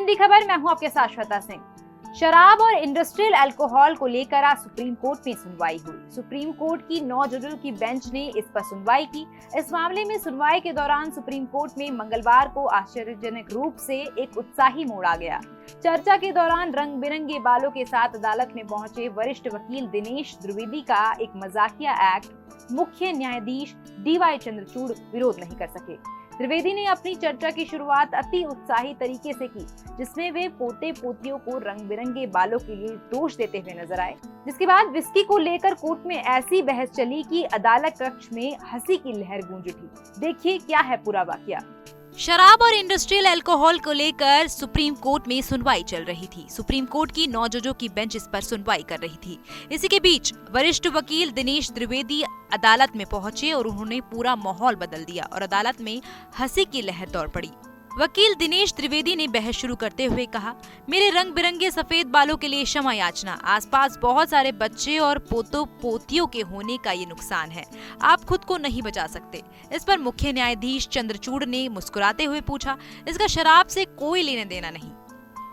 हिंदी खबर, मैं हूं आपके साथ श्वेता सिंह। शराब और इंडस्ट्रियल अल्कोहल को लेकर आज सुप्रीम कोर्ट में सुनवाई हुई। सुप्रीम कोर्ट की 9 जजों की बेंच ने इस पर सुनवाई की। इस मामले में सुनवाई के दौरान सुप्रीम कोर्ट में मंगलवार को आश्चर्यजनक रूप से एक उत्साही मोड़ आ गया। चर्चा के दौरान रंग बिरंगे बालों के साथ अदालत में पहुंचे वरिष्ठ वकील दिनेश त्रिवेदी का एक मजाकिया एक्ट मुख्य न्यायाधीश DY चंद्रचूड़ विरोध नहीं कर सके। त्रिवेदी ने अपनी चर्चा की शुरुआत अति उत्साही तरीके से की, जिसमें वे पोते पोतियों को रंग बिरंगे बालों के लिए दोष देते हुए नजर आए। जिसके बाद विस्की को लेकर कोर्ट में ऐसी बहस चली कि अदालत कक्ष में हंसी की लहर गूंज उठी। देखिए क्या है पूरा वाकया। शराब और इंडस्ट्रियल अल्कोहल को लेकर सुप्रीम कोर्ट में सुनवाई चल रही थी। सुप्रीम कोर्ट की 9 जजों की बेंच इस पर सुनवाई कर रही थी। इसी के बीच वरिष्ठ वकील दिनेश त्रिवेदी अदालत में पहुंचे और उन्होंने पूरा माहौल बदल दिया और अदालत में हंसी की लहर दौड़ पड़ी। वकील दिनेश त्रिवेदी ने बहस शुरू करते हुए कहा, मेरे रंग बिरंगे सफेद बालों के लिए क्षमा याचना। आसपास बहुत सारे बच्चे और पोतों पोतियों के होने का ये नुकसान है, आप खुद को नहीं बचा सकते। इस पर मुख्य न्यायाधीश चंद्रचूड़ ने मुस्कुराते हुए पूछा, इसका शराब से कोई लेना देना नहीं।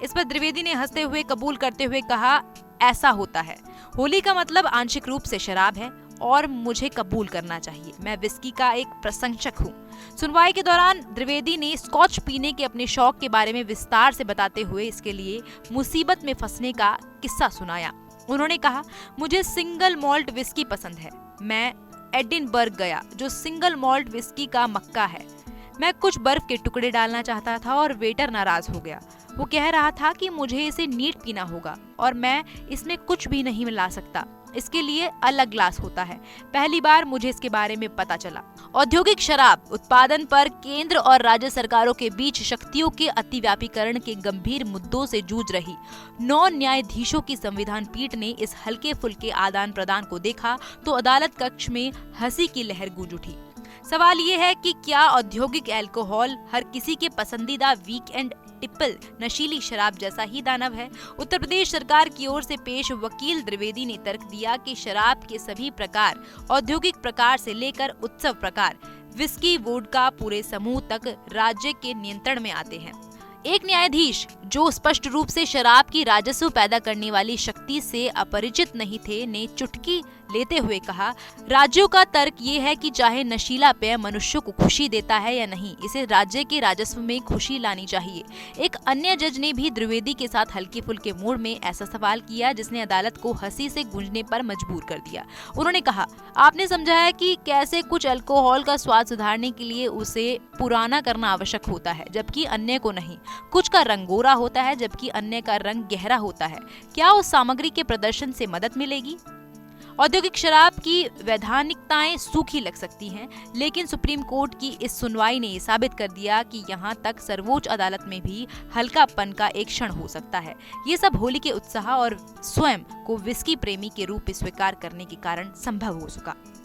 इस पर त्रिवेदी ने हंसते हुए कबूल करते हुए कहा, ऐसा होता है, होली का मतलब आंशिक रूप से शराब है और मुझे कबूल करना चाहिए। मैं विस्की का एक प्रशंसक हूँ। सुनवाई के दौरान त्रिवेदी ने स्कॉच पीने के अपने शौक के बारे में विस्तार से बताते हुए इसके लिए मुसीबत में फंसने का किस्सा सुनाया। उन्होंने कहा, मुझे सिंगल मॉल्ट विस्की पसंद है। मैं एडिनबर्ग गया जो सिंगल मॉल्ट विस्की का मक्का है। मैं कुछ बर्फ के टुकड़े डालना चाहता था और वेटर नाराज हो गया। वो कह रहा था कि मुझे इसे नीट पीना होगा और मैं इसमें कुछ भी नहीं मिला सकता, इसके लिए अलग ग्लास होता है। पहली बार मुझे इसके बारे में पता चला। औद्योगिक शराब उत्पादन पर केंद्र और राज्य सरकारों के बीच शक्तियों के अतिव्यापीकरण के गंभीर मुद्दों से जूझ रही 9 न्यायाधीशों की संविधान पीठ ने इस हल्के फुल्के आदान प्रदान को देखा तो अदालत कक्ष में हंसी की लहर गूंज उठी। सवाल ये है कि क्या औद्योगिक अल्कोहल हर किसी के पसंदीदा वीकेंड टिप्पल नशीली शराब जैसा ही दानव है? उत्तर प्रदेश सरकार की ओर से पेश वकील त्रिवेदी ने तर्क दिया कि शराब के सभी प्रकार, औद्योगिक प्रकार से लेकर उत्सव प्रकार, विस्की वोडका पूरे समूह तक राज्य के नियंत्रण में आते हैं। एक न्यायाधीश जो स्पष्ट रूप से शराब की राजस्व पैदा करने वाली शक्ति से अपरिचित नहीं थे ने चुटकी लेते हुए कहा, राज्यों का तर्क ये है कि चाहे नशीला पेय मनुष्य को खुशी देता है या नहीं, इसे राज्य के राजस्व में खुशी लानी चाहिए। एक अन्य जज ने भी त्रिवेदी के साथ हल्के फुल्के मूड में ऐसा सवाल किया जिसने अदालत को हंसी से गूंजने पर मजबूर कर दिया। उन्होंने कहा, आपने समझाया कि कैसे कुछ अल्कोहल का स्वाद सुधारने के लिए उसे पुराना करना आवश्यक होता है जबकि अन्य को नहीं। कुछ का रंग गोरा होता है जबकि अन्य का रंग गहरा होता है। क्या उस सामग्री के प्रदर्शन से मदद मिलेगी? औद्योगिक शराब की वैधानिकताएं सूखी लग सकती हैं, लेकिन सुप्रीम कोर्ट की इस सुनवाई ने साबित कर दिया कि यहाँ तक सर्वोच्च अदालत में भी हल्कापन का एक क्षण हो सकता है। ये सब होली के उत्साह और स्वयं को विस्की प्रेमी के रूप में स्वीकार करने के कारण संभव हो सका।